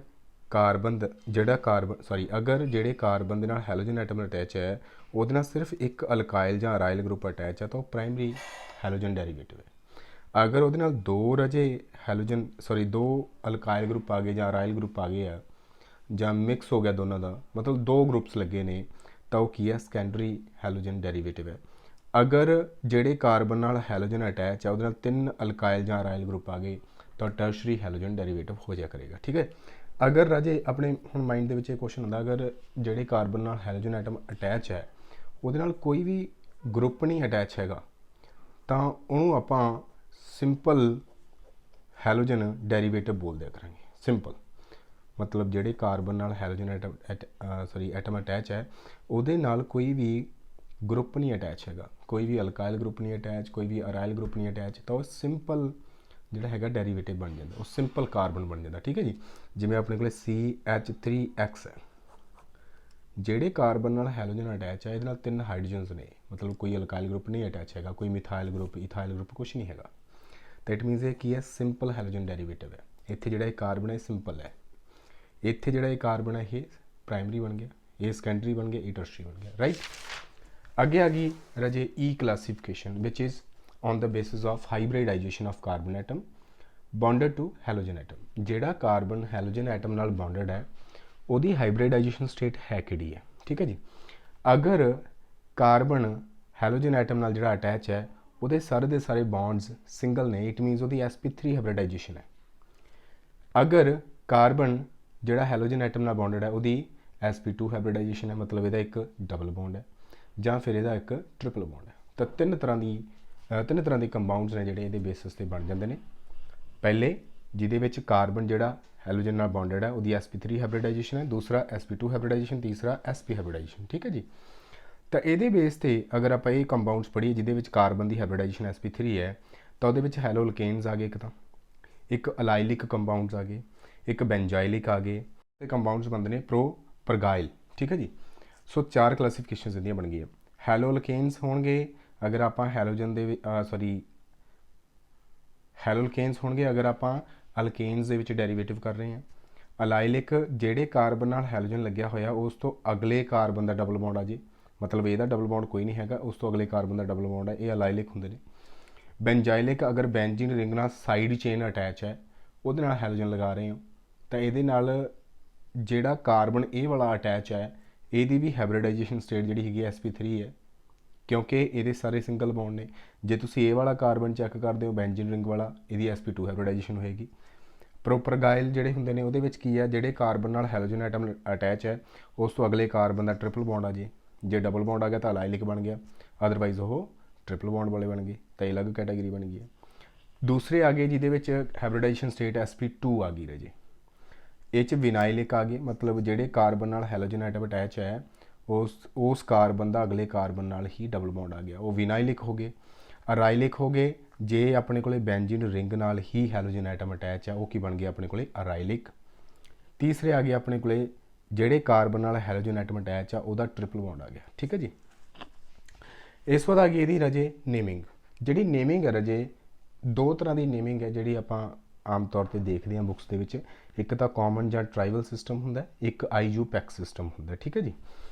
Speaker 1: ਜਿਹੜੇ ਕਾਰਬਨ ਦੇ ਨਾਲ ਹੈਲੋਜਨ ਐਟਮ ਅਟੈਚ ਹੈ ਉਹਦੇ ਨਾਲ ਸਿਰਫ ਇੱਕ ਅਲਕਾਇਲ ਜਾਂ ਅਰਾਇਲ ਗਰੁੱਪ ਅਟੈਚ ਹੈ ਤਾਂ ਉਹ ਪ੍ਰਾਇਮਰੀ ਹੈਲੋਜਨ ਡੈਰੀਵੇਟਿਵ ਹੈ। ਅਗਰ ਉਹਦੇ ਨਾਲ ਦੋ ਅਲਕਾਇਲ ਗਰੁੱਪ ਆ ਗਏ ਜਾਂ ਅਰਾਇਲ ਗਰੁੱਪ ਆ ਗਏ ਆ, ਜਾਂ ਮਿਕਸ ਹੋ ਗਿਆ ਦੋਨਾਂ ਦਾ, ਮਤਲਬ ਦੋ ਗਰੁੱਪਸ ਲੱਗੇ ਨੇ, ਤਾਂ ਉਹ ਕੀ ਹੈ? ਸੈਕੰਡਰੀ ਹੈਲੋਜਨ ਡੈਰੀਵੇਟਿਵ ਹੈ। ਅਗਰ ਜਿਹੜੇ ਕਾਰਬਨ ਨਾਲ ਹੈਲੋਜਨ ਅਟੈਚ ਹੈ ਉਹਦੇ ਨਾਲ ਤਿੰਨ ਅਲਕਾਇਲ ਜਾਂ ਅਰਾਇਲ ਗਰੁੱਪ ਆ ਗਏ ਤਾਂ ਟਰਸ਼ਰੀ ਹੈਲੋਜਨ ਡੈਰੀਵੇਟਿਵ ਹੋ ਜਾਇਆ ਕਰੇਗਾ। ਠੀਕ ਹੈ। ਅਗਰ ਰਾਜੇ ਆਪਣੇ ਹੁਣ ਮਾਈਂਡ ਦੇ ਵਿੱਚ ਇਹ ਕੁਐਸਚਨ ਹੁੰਦਾ, ਅਗਰ ਜਿਹੜੇ ਕਾਰਬਨ ਨਾਲ ਹੈਲੋਜਨ ਐਟਮ ਅਟੈਚ ਹੈ ਉਹਦੇ ਨਾਲ ਕੋਈ ਵੀ ਗਰੁੱਪ ਨਹੀਂ ਅਟੈਚ ਹੈਗਾ ਤਾਂ ਉਹਨੂੰ ਆਪਾਂ ਸਿੰਪਲ ਹੈਲੋਜਨ ਡੈਰੀਵੇਟਿਵ ਬੋਲਦਿਆ ਕਰਾਂਗੇ। ਸਿੰਪਲ ਮਤਲਬ ਜਿਹੜੇ ਕਾਰਬਨ ਨਾਲ ਹੈਲੋਜਨ ਐਟਮ ਅਟੈਚ ਹੈ ਉਹਦੇ ਨਾਲ ਕੋਈ ਵੀ ਗਰੁੱਪ ਨਹੀਂ ਅਟੈਚ ਹੈਗਾ, ਕੋਈ ਵੀ ਅਲਕਾਇਲ ਗਰੁੱਪ ਨਹੀਂ ਅਟੈਚ, ਕੋਈ ਵੀ ਅਰਾਇਲ ਗਰੁੱਪ ਨਹੀਂ ਅਟੈਚ, ਤਾਂ ਉਹ ਸਿੰਪਲ ਜਿਹੜਾ ਹੈਗਾ ਡੈਰੀਵੇਟਿਵ ਬਣ ਜਾਂਦਾ, ਉਹ ਸਿੰਪਲ ਕਾਰਬਨ ਬਣ ਜਾਂਦਾ। ਠੀਕ ਹੈ ਜੀ। ਜਿਵੇਂ ਆਪਣੇ ਕੋਲ CH3X ਹੈ, ਜਿਹੜੇ ਕਾਰਬਨ ਨਾਲ ਹੈਲੋਜਨ ਅਟੈਚ ਹੈ ਇਹਦੇ ਨਾਲ ਤਿੰਨ ਹਾਈਡਰੋਜਨਸ ਨੇ, ਮਤਲਬ ਕੋਈ ਅਲਕਾਇਲ ਗਰੁੱਪ ਨਹੀਂ ਅਟੈਚ ਹੈਗਾ, ਕੋਈ ਮਿਥਾਇਲ ਗਰੁੱਪ, ਇਥਾਇਲ ਗਰੁੱਪ ਕੁਛ ਨਹੀਂ ਹੈਗਾ। ਤਾਂ ਇਟ ਮੀਨਸ ਇਹ ਕੀ ਹੈ, ਸਿੰਪਲ ਹੈਲੋਜਨ ਡੈਰੀਵੇਟਿਵ ਹੈ। ਇੱਥੇ ਜਿਹੜਾ ਇਹ ਕਾਰਬਨ ਹੈ ਸਿੰਪਲ ਹੈ, ਇੱਥੇ ਜਿਹੜਾ ਇਹ ਕਾਰਬਨ ਹੈ ਇਹ ਪ੍ਰਾਇਮਰੀ ਬਣ ਗਿਆ, ਇਹ ਸੈਕੰਡਰੀ ਬਣ ਗਿਆ, ਇਹ ਟਰਸ਼ਰੀ ਬਣ ਗਿਆ, ਰਾਈਟ। ਅੱਗੇ ਆ ਗਈ ਰਾਜੇ E classification which is on the basis of hybridization of carbon atom bonded to halogen atom। ਜਿਹੜਾ ਕਾਰਬਨ ਹੈਲੋਜਨ ਐਟਮ ਨਾਲ ਬੌਂਡਡ ਹੈ ਉਹਦੀ ਹਾਈਬ੍ਰਿਡਾਈਜੇਸ਼ਨ ਸਟੇਟ ਹੈ ਕਿਹੜੀ ਹੈ, ਠੀਕ ਹੈ ਜੀ। ਅਗਰ ਕਾਰਬਨ ਹੈਲੋਜਨ ਐਟਮ ਨਾਲ ਜਿਹੜਾ ਅਟੈਚ ਹੈ ਉਹਦੇ ਸਾਰੇ ਦੇ ਸਾਰੇ ਬੌਂਡਸ ਸਿੰਗਲ ਨੇ, ਇਟ ਮੀਨਸ ਉਹਦੀ sp3 ਹਾਈਬ੍ਰਿਡਾਈਜੇਸ਼ਨ ਹੈ। ਅਗਰ ਕਾਰਬਨ ਜਿਹੜਾ ਹੈਲੋਜਨ ਐਟਮ ਨਾਲ ਬੌਂਡਡ ਹੈ ਉਹਦੀ sp2 ਹਾਈਬ੍ਰਿਡਾਈਜੇਸ਼ਨ ਹੈ, ਮਤਲਬ ਇਹਦਾ ਇੱਕ ਡਬਲ ਬੌਂਡ ਹੈ ਜਾਂ ਫਿਰ ਇਹਦਾ ਇੱਕ ਟ੍ਰਿਪਲ ਬੌਂਡ ਹੈ। ਤਾਂ ਤਿੰਨ ਤਰ੍ਹਾਂ ਦੇ ਕੰਪਾਊਂਡਸ ਨੇ ਜਿਹੜੇ ਇਹਦੇ ਬੇਸਿਸ ਤੇ ਬਣ ਜਾਂਦੇ ਨੇ। ਪਹਿਲੇ ਜਿਹਦੇ ਵਿੱਚ ਕਾਰਬਨ ਜਿਹੜਾ ਹੈਲੋਜਨ ਨਾਲ ਬੌਂਡਡ ਹੈ ਉਹਦੀ sp3 ਹਾਈਬ੍ਰਿਡਾਈਜੇਸ਼ਨ ਹੈ, ਦੂਸਰਾ sp2 ਹਾਈਬ੍ਰਿਡਾਈਜੇਸ਼ਨ, ਤੀਸਰਾ sp ਹਾਈਬ੍ਰਿਡਾਈਜੇਸ਼ਨ, ਠੀਕ ਹੈ ਜੀ। ਤਾਂ ਇਹਦੇ ਬੇਸ ਤੇ ਅਗਰ ਆਪਾਂ ਇਹ ਕੰਪਾਊਂਡਸ ਪੜ੍ਹੀਏ ਜਿਹਦੇ ਵਿੱਚ ਕਾਰਬਨ ਦੀ ਹਾਈਬ੍ਰਿਡਾਈਜੇਸ਼ਨ sp3 ਹੈ ਤਾਂ ਉਹਦੇ ਵਿੱਚ ਹੈਲੋਅਲਕੇਨਸ ਆ ਗਏ, ਇੱਕ ਅਲਾਈਲਿਕ ਕੰਪਾਊਂਡਸ ਆ ਗਏ, ਇੱਕ ਬੈਂਜ਼ਾਈਲਿਕ ਆ ਗਏ, ਤੇ ਕੰਪਾਊਂਡਸ ਬਣਦੇ ਨੇ ਪ੍ਰੋਪਰਗਾਇਲ, ਠੀਕ ਹੈ ਜੀ। ਸੋ 4 ਕਲਾਸੀਫਿਕੇਸ਼ਨਸ ਇਹਦੀਆਂ ਬਣ ਗਈਆਂ। ਹੈਲੋਅਲਕੇਨਸ ਹੋਣਗੇ ਅਗਰ ਆਪਾਂ ਹੈਲੋਅਲਕੇਨਸ ਹੋਣਗੇ ਅਗਰ ਆਪਾਂ ਅਲਕੇਨਸ ਦੇ ਵਿੱਚ ਡੈਰੀਵੇਟਿਵ ਕਰ ਰਹੇ ਹਾਂ। ਅਲਾਈਲਿਕ ਜਿਹੜੇ ਕਾਰਬਨ ਨਾਲ ਹੈਲੋਜਨ ਲੱਗਿਆ ਹੋਇਆ ਉਸ ਤੋਂ ਅਗਲੇ ਕਾਰਬਨ ਦਾ ਡਬਲ ਬੌਂਡ ਆ ਜੇ, ਮਤਲਬ ਇਹਦਾ ਡਬਲ ਬੌਂਡ ਕੋਈ ਨਹੀਂ ਹੈਗਾ, ਉਸ ਤੋਂ ਅਗਲੇ ਕਾਰਬਨ ਦਾ ਡਬਲ ਬੌਂਡ ਹੈ, ਇਹ ਅਲਾਈਲਿਕ ਹੁੰਦੇ ਨੇ। ਬੈਂਜ਼ਾਈਲਿਕ ਅਗਰ ਬੈਂਜ਼ੀਨ ਰਿੰਗ ਨਾਲ ਸਾਈਡ ਚੇਨ ਅਟੈਚ ਹੈ ਉਹਦੇ ਨਾਲ ਹੈਲੋਜਨ ਲਗਾ ਰਹੇ ਹੋ ਤਾਂ ਇਹਦੇ ਨਾਲ ਜਿਹੜਾ ਕਾਰਬਨ ਇਹ ਵਾਲਾ ਅਟੈਚ ਹੈ ਇਹਦੀ ਵੀ ਹਾਈਬ੍ਰਿਡਾਈਜੇਸ਼ਨ ਸਟੇਟ ਜਿਹੜੀ ਹੈਗੀ sp3 ਹੈ, ਕਿਉਂਕਿ ਇਹਦੇ ਸਾਰੇ ਸਿੰਗਲ ਬੌਂਡ ਨੇ। ਜੇ ਤੁਸੀਂ ਇਹ ਵਾਲਾ ਕਾਰਬਨ ਚੈੱਕ ਕਰਦੇ ਹੋ ਬੈਂਜ਼ੀਨ ਰਿੰਗ ਵਾਲਾ, ਇਹਦੀ sp2 ਹਾਈਬ੍ਰਿਡਾਈਜੇਸ਼ਨ ਹੋਏਗੀ। ਪ੍ਰੋਪਰਗਾਇਲ ਜਿਹੜੇ ਹੁੰਦੇ ਨੇ ਉਹਦੇ ਵਿੱਚ ਕੀ ਹੈ, ਜਿਹੜੇ ਕਾਰਬਨ ਨਾਲ ਹੈਲੋਜਨ ਐਟਮ ਅਟੈਚ ਹੈ ਉਸ ਤੋਂ ਅਗਲੇ ਕਾਰਬਨ ਦਾ ਟ੍ਰਿਪਲ ਬੌਂਡ ਆ ਜੇ ਡਬਲ ਬੌਂਡ ਆ ਗਿਆ ਤਾਂ ਅਲਾਈਲਿਕ ਬਣ ਗਿਆ, ਅਦਰਵਾਈਜ਼ ਉਹ ਟ੍ਰਿਪਲ ਬੌਂਡ ਵਾਲੇ ਬਣ ਗਏ, ਤਾਂ ਇਹ ਅਲੱਗ ਕੈਟਾਗਰੀ ਬਣ ਗਈ ਹੈ। ਦੂਸਰੇ ਆ ਗਏ ਜਿਹਦੇ ਵਿੱਚ ਹਾਈਬ੍ਰਿਡਾਈਜੇਸ਼ਨ ਸਟੇਟ sp2 ਆ ਗਈ ਰਾਜੇ, ਇਹ 'ਚ ਵਿਨਾਈਲਿਕ ਆ ਗਏ, ਮਤਲਬ ਜਿਹੜੇ ਕਾਰਬਨ ਨਾਲ ਹੈਲੋਜਨ ਐਟਮ ਅਟੈਚ ਹੈ ਉਸ ਕਾਰਬਨ ਦਾ ਅਗਲੇ ਕਾਰਬਨ ਨਾਲ ਹੀ ਡਬਲ ਬੌਂਡ ਆ ਗਿਆ, ਉਹ ਵਿਨਾਈਲਿਕ ਹੋ ਗਏ। ਅਰਾਈਲਿਕ ਹੋ ਗਏ ਜੇ ਆਪਣੇ ਕੋਲੇ ਬੈਂਜ਼ੀਨ ਰਿੰਗ ਨਾਲ ਹੀ ਹੈਲੋਜਨ ਐਟਮ ਅਟੈਚ ਹੈ, ਉਹ ਕੀ ਬਣ ਗਿਆ ਆਪਣੇ ਕੋਲੇ ਅਰਾਈਲਿਕ। ਤੀਸਰੇ ਆ ਗਏ ਆਪਣੇ ਕੋਲੇ ਜਿਹੜੇ ਕਾਰਬਨ ਨਾਲ ਹੈਲੋਜਨ ਐਟਮ ਅਟੈਚ ਆ ਉਹਦਾ ਟ੍ਰਿਪਲ ਬੌਂਡ ਆ ਗਿਆ, ਠੀਕ ਹੈ ਜੀ। ਇਸ ਤੋਂ ਬਾਅਦ ਆ ਗਈ ਇਹਦੀ ਰਾਜੇ ਨੇਮਿੰਗ। ਜਿਹੜੀ ਨੇਮਿੰਗ ਹੈ ਰਾਜੇ, 2 ਤਰ੍ਹਾਂ ਦੀ ਨੇਮਿੰਗ ਹੈ ਜਿਹੜੀ ਆਪਾਂ ਆਮ ਤੌਰ ਤੇ ਦੇਖਦੇ ਹਾਂ ਬੁੱਕਸ ਦੇ ਵਿੱਚ। ਇੱਕ ਤਾਂ ਕਾਮਨ ਜਾਂ ਟ੍ਰਾਈਬਲ ਸਿਸਟਮ ਹੁੰਦਾ, ਇੱਕ IUPAC ਸਿਸਟਮ ਹੁੰਦਾ, ਠੀਕ ਹੈ ਜੀ।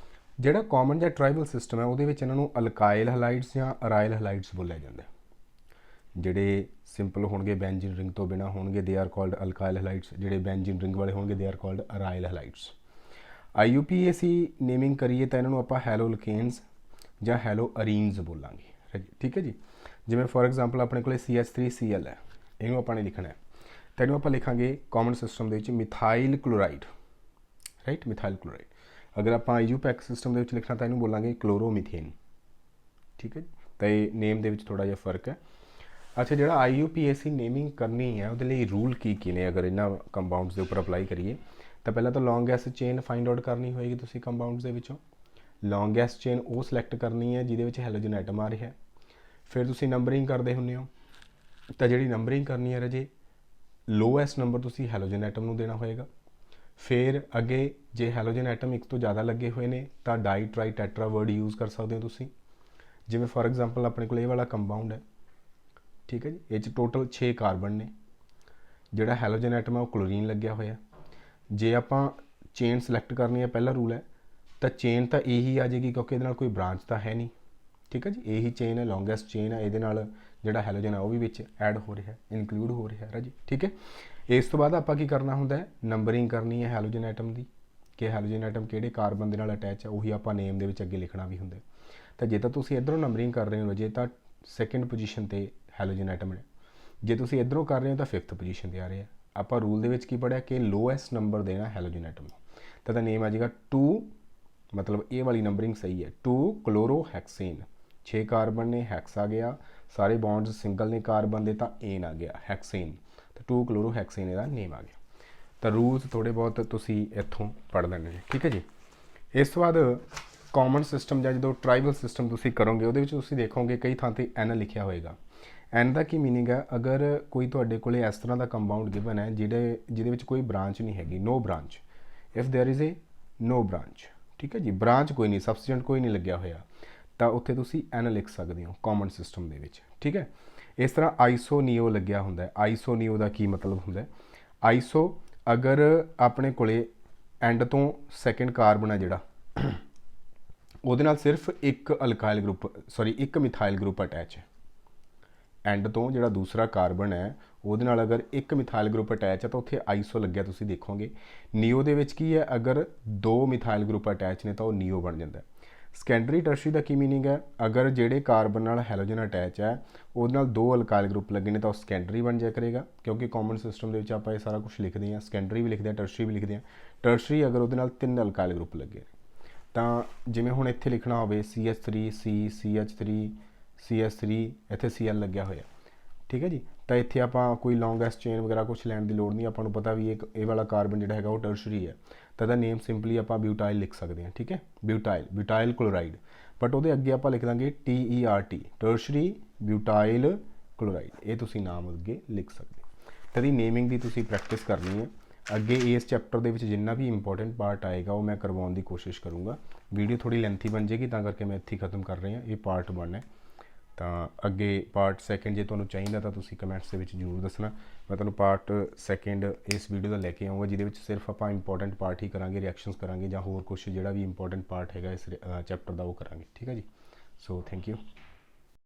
Speaker 1: ਜਿਹੜਾ ਕਾਮਨ ਜਾਂ ਟ੍ਰਾਈਬਲ ਸਿਸਟਮ ਹੈ ਉਹਦੇ ਵਿੱਚ ਇਹਨਾਂ ਨੂੰ ਅਲਕਾਇਲ ਹੈਲਾਈਡਸ ਜਾਂ ਅਰਾਈਲ ਹੈਲਾਈਡਸ ਬੋਲਿਆ ਜਾਂਦਾ। ਜਿਹੜੇ ਸਿੰਪਲ ਹੋਣਗੇ ਬੈਂਜ਼ੀਨ ਰਿੰਗ ਤੋਂ ਬਿਨਾ ਹੋਣਗੇ ਦੇ ਆਰ ਕਾਲਡ ਅਲਕਾਇਲ ਹੈਲਾਈਡਸ, ਜਿਹੜੇ ਬੈਂਜ਼ੀਨ ਰਿੰਗ ਵਾਲੇ ਹੋਣਗੇ they are called aryl halides. IUPAC naming ਕਰੀਏ ਤਾਂ ਇਹਨਾਂ ਨੂੰ ਆਪਾਂ ਹੈਲੋਅਲਕੇਨਸ ਜਾਂ ਹੈਲੋਅਰੀਨਸ ਬੋਲਾਂਗੇ, ਠੀਕ ਹੈ ਜੀ। ਜਿਵੇਂ ਫੋਰ ਐਗਜ਼ਾਮਪਲ ਆਪਣੇ ਕੋਲੇ CH3Cl ਹੈ, ਇਹਨੂੰ ਆਪਾਂ ਨੇ ਲਿਖਣਾ ਹੈ ਤਾਂ ਇਹਨੂੰ ਆਪਾਂ ਲਿਖਾਂਗੇ ਕਾਮਨ ਸਿਸਟਮ ਦੇ ਵਿੱਚ methyl chloride, right, methyl chloride. ਅਗਰ ਆਪਾਂ IUPAC ਸਿਸਟਮ ਦੇ ਵਿੱਚ ਲਿਖਣਾ ਤਾਂ ਇਹਨੂੰ ਬੋਲਾਂਗੇ ਕਲੋਰੋਮੀਥੇਨ, ਠੀਕ ਹੈ ਜੀ। ਤਾਂ ਇਹ ਨੇਮ ਦੇ ਵਿੱਚ ਥੋੜ੍ਹਾ ਜਿਹਾ ਫਰਕ ਹੈ। ਅੱਛਾ, ਜਿਹੜਾ IUPAC ਨੇਮਿੰਗ ਕਰਨੀ ਹੈ ਉਹਦੇ ਲਈ ਰੂਲ ਕੀ ਨੇ ਅਗਰ ਇਹਨਾਂ ਕੰਪਾਊਂਡਸ ਦੇ ਉੱਪਰ ਅਪਲਾਈ ਕਰੀਏ ਤਾਂ ਪਹਿਲਾਂ ਤਾਂ ਲੌਂਗੈਸਟ ਚੇਨ ਫਾਈਂਡ ਆਊਟ ਕਰਨੀ ਹੋਏਗੀ ਤੁਸੀਂ ਕੰਪਾਊਂਡਸ ਦੇ ਵਿੱਚੋਂ। ਲੌਂਗੈਸਟ ਚੇਨ ਉਹ ਸਿਲੈਕਟ ਕਰਨੀ ਹੈ ਜਿਹਦੇ ਵਿੱਚ ਹੈਲੋਜਨ ਐਟਮ ਆ ਰਿਹਾ। ਫਿਰ ਤੁਸੀਂ ਨੰਬਰਿੰਗ ਕਰਦੇ ਹੁੰਦੇ ਹੋ ਤਾਂ ਜਿਹੜੀ ਨੰਬਰਿੰਗ ਕਰਨੀ ਹੈ ਰਾਜੇ, ਲੋਐਸਟ ਨੰਬਰ ਤੁਸੀਂ ਹੈਲੋਜਨ ਐਟਮ ਨੂੰ ਦੇਣਾ ਹੋਏਗਾ। ਫਿਰ ਅੱਗੇ ਜੇ ਹੈਲੋਜਨ ਐਟਮ ਇੱਕ ਤੋਂ ਜ਼ਿਆਦਾ ਲੱਗੇ ਹੋਏ ਨੇ ਤਾਂ ਡਾਈ ਟਰਾਈ ਟੈਟਰਾ ਵਰਡ ਯੂਜ਼ ਕਰ ਸਕਦੇ ਹੋ ਤੁਸੀਂ। ਜਿਵੇਂ ਫੋਰ ਐਗਜ਼ਾਮਪਲ ਆਪਣੇ ਕੋਲ ਇਹ ਵਾਲਾ ਕੰਪਾਊਂਡ ਹੈ, ਠੀਕ ਹੈ ਜੀ, ਇਹ 'ਚ ਟੋਟਲ 6 ਕਾਰਬਨ ਨੇ। ਜਿਹੜਾ ਹੈਲੋਜਨ ਐਟਮ ਹੈ ਉਹ ਕਲੋਰੀਨ ਲੱਗਿਆ ਹੋਇਆ। ਜੇ ਆਪਾਂ ਚੇਨ ਸਿਲੈਕਟ ਕਰਨੀ ਹੈ, ਪਹਿਲਾ ਰੂਲ ਹੈ ਤਾਂ ਚੇਨ ਤਾਂ ਇਹੀ ਆ ਜਾਏਗੀ ਕਿਉਂਕਿ ਇਹਦੇ ਨਾਲ ਕੋਈ ਬ੍ਰਾਂਚ ਤਾਂ ਹੈ ਨਹੀਂ, ਠੀਕ ਹੈ ਜੀ। ਇਹੀ ਚੇਨ ਹੈ, ਲੌਂਗੈਸਟ ਚੇਨ ਹੈ, ਇਹਦੇ ਨਾਲ ਜਿਹੜਾ ਹੈਲੋਜਨ ਹੈ ਉਹ ਵੀ ਵਿੱਚ ਐਡ ਹੋ ਰਿਹਾ, ਇਨਕਲੂਡ ਹੋ ਰਿਹਾ ਰਾਜੀ, ਠੀਕ ਹੈ। ਇਸ ਤੋਂ ਬਾਅਦ ਆਪਾਂ ਕੀ ਕਰਨਾ ਹੁੰਦਾ ਹੈ, ਨੰਬਰਿੰਗ ਕਰਨੀ ਹੈ ਹੈਲੋਜਨ ਐਟਮ ਦੀ ਕਿ ਹੈਲੋਜਨ ਐਟਮ ਕਿਹੜੇ ਕਾਰਬਨ ਦੇ ਨਾਲ ਅਟੈਚ ਹੈ, ਉਹੀ ਆਪਾਂ ਨੇਮ ਦੇ ਵਿੱਚ ਅੱਗੇ ਲਿਖਣਾ ਵੀ ਹੁੰਦਾ। ਤਾਂ ਜੇ ਤਾਂ ਤੁਸੀਂ ਇੱਧਰੋਂ ਨੰਬਰਿੰਗ ਕਰ ਰਹੇ ਹੋ ਜੇ ਤਾਂ 2nd ਪੋਜੀਸ਼ਨ 'ਤੇ ਹੈਲੋਜਨ ਐਟਮ ਹੈ, ਜੇ ਤੁਸੀਂ ਇੱਧਰੋਂ ਕਰ ਰਹੇ ਹੋ ਤਾਂ 5th ਪੋਜੀਸ਼ਨ 'ਤੇ ਆ ਰਿਹਾ। ਆਪਾਂ ਰੂਲ ਦੇ ਵਿੱਚ ਕੀ ਪੜ੍ਹਿਆ ਕਿ ਲੋਐਸਟ ਨੰਬਰ ਦੇਣਾ ਹੈਲੋਜਨ ਐਟਮ ਨੂੰ, ਤਾਂ ਨੇਮ ਆ ਜਾਏਗਾ 2, ਮਤਲਬ ਇਹ ਵਾਲੀ ਨੰਬਰਿੰਗ ਸਹੀ ਹੈ, 2 ਕਲੋਰੋਹੈਕਸੇਨ। 6 ਕਾਰਬਨ ਨੇ, ਹੈਕਸ ਆ ਗਿਆ, ਸਾਰੇ ਬੌਂਡਸ ਸਿੰਗਲ ਨੇ ਕਾਰਬਨ ਦੇ ਤਾਂ ਏਨ ਆ ਗਿਆ ਹੈਕਸੇਨ, ਤਾਂ 2 ਕਲੋਰੋਹੈਕਸੇਨ ਇਹਦਾ ਨੇਮ ਆ ਗਿਆ। ਤਾਂ ਰੂਲਸ ਥੋੜ੍ਹੇ ਬਹੁਤ ਤੁਸੀਂ ਇੱਥੋਂ ਪੜ੍ਹ ਲੈਣੇ ਨੇ, ਠੀਕ ਹੈ ਜੀ। ਇਸ ਤੋਂ ਬਾਅਦ ਕਾਮਨ ਸਿਸਟਮ ਜਾਂ ਜਦੋਂ ਟਰਾਈਬਲ ਸਿਸਟਮ ਤੁਸੀਂ ਕਰੋਗੇ ਉਹਦੇ ਵਿੱਚ ਤੁਸੀਂ ਦੇਖੋਗੇ ਕਈ ਥਾਂ 'ਤੇ N ਲਿਖਿਆ ਹੋਏਗਾ। N ਦਾ ਕੀ ਮੀਨਿੰਗ ਹੈ, ਅਗਰ ਕੋਈ ਤੁਹਾਡੇ ਕੋਲੇ ਇਸ ਤਰ੍ਹਾਂ ਦਾ ਕੰਪਾਊਂਡ ਗਿਵਨ ਹੈ ਜਿਹਦੇ ਵਿੱਚ ਕੋਈ ਬ੍ਰਾਂਚ ਨਹੀਂ ਹੈਗੀ, no branch, if there is a no branch, ਠੀਕ ਹੈ ਜੀ, ਬ੍ਰਾਂਚ ਕੋਈ ਨਹੀਂ, ਸਬਸਟੀਟਿਊਐਂਟ ਕੋਈ ਨਹੀਂ ਲੱਗਿਆ ਹੋਇਆ, ਤਾਂ ਉੱਥੇ ਤੁਸੀਂ N ਲਿਖ ਸਕਦੇ ਹੋ ਕਾਮਨ ਸਿਸਟਮ ਦੇ ਵਿੱਚ, ਠੀਕ ਹੈ। इस तरह आइसोनियो लग्या हुंदा है। आइसोनियो का की मतलब हुंदा है, आइसो अगर अपने कोले एंड तो सैकेंड कार्बन है जिहड़ा ਉਹਦੇ ਨਾਲ सिर्फ एक अल्काइल ग्रुप सॉरी एक मिथाइल ग्रुप अटैच है। एंड तो जिहड़ा दूसरा कार्बन है ਉਹਦੇ ਨਾਲ अगर एक मिथाइल ग्रुप अटैच है तो उत्थे आइसो लग्या तुसीं देखोगे। नीओ दे विच की है, अगर दो मिथाइल ग्रुप अटैच ने तो वो नीओ बन जाता है। ਸਕੈਂਡਰੀ ਟਰਸ਼ਰੀ ਦਾ ਕੀ ਮੀਨਿੰਗ ਹੈ, ਅਗਰ ਜਿਹੜੇ ਕਾਰਬਨ ਨਾਲ ਹੈਲੋਜਨ ਅਟੈਚ ਹੈ ਉਹਦੇ ਨਾਲ ਦੋ ਅਲਕਾਇਲ ਗਰੁੱਪ ਲੱਗੇ ਨੇ ਤਾਂ ਉਹ ਸਕੈਂਡਰੀ ਬਣ ਜਾਇਆ ਕਰੇਗਾ, ਕਿਉਂਕਿ ਕਾਮਨ ਸਿਸਟਮ ਦੇ ਵਿੱਚ ਆਪਾਂ ਇਹ ਸਾਰਾ ਕੁਝ ਲਿਖਦੇ ਹਾਂ, ਸਕੈਂਡਰੀ ਵੀ ਲਿਖਦੇ ਹਾਂ, ਟਰਸ਼ਰੀ ਵੀ ਲਿਖਦੇ ਹਾਂ। ਟਰਸ਼ਰੀ ਅਗਰ ਉਹਦੇ ਨਾਲ ਤਿੰਨ ਅਲਕਾਇਲ ਗਰੁੱਪ ਲੱਗੇ ਤਾਂ ਜਿਵੇਂ ਹੁਣ ਇੱਥੇ ਲਿਖਣਾ ਹੋਵੇ CH3 C CH3 CH3 ਇੱਥੇ Cl ਲੱਗਿਆ ਹੋਇਆ, ठीक है जी। तो इत्थे आपां कोई लॉन्गेस्ट चेन वगैरह कुछ लैण की लोड़ नहीं, आपां नूं पता भी ये वाला कार्बन जिहड़ा हैगा वो टर्शरी है, तो इहदा नेम सिंपली आपां ब्यूटाइल लिख सकते हैं, ठीक है, ब्यूटाइल क्लोराइड। बट उहदे अगे आपां लिख Dange TERT, tertiary butyl chloride, ये तुसीं नाम अगे लिख सकते। तो इहदी नेमिंग की तुसीं प्रैक्टिस करनी है। अगे इस चैप्टर के जिन्ना भी इंपॉर्टेंट पार्ट आएगा वो मैं करवाने की कोशिश करूँगा। वीडियो थोड़ी लेंथी बन जाएगी, तां करके मैं इत्थे खत्म कर रहा, ये पार्ट 1 है। तो अगे पार्ट सैकेंड जो तुहानूं चाहिए तो तुसीं कमेंट्स के जरूर दसना, मैं तुहानूं पार्ट सैकेंड इस वीडियो का लैके आऊँगा, जिहदे सिर्फ आपां इंपॉर्टेंट पार्ट ही करांगे, रिएक्शनस करांगे, जां होर कुछ जिहड़ा भी इंपॉर्टेंट पार्ट हैगा इस चैप्टर का वो करांगे, ठीक है जी। So thank you.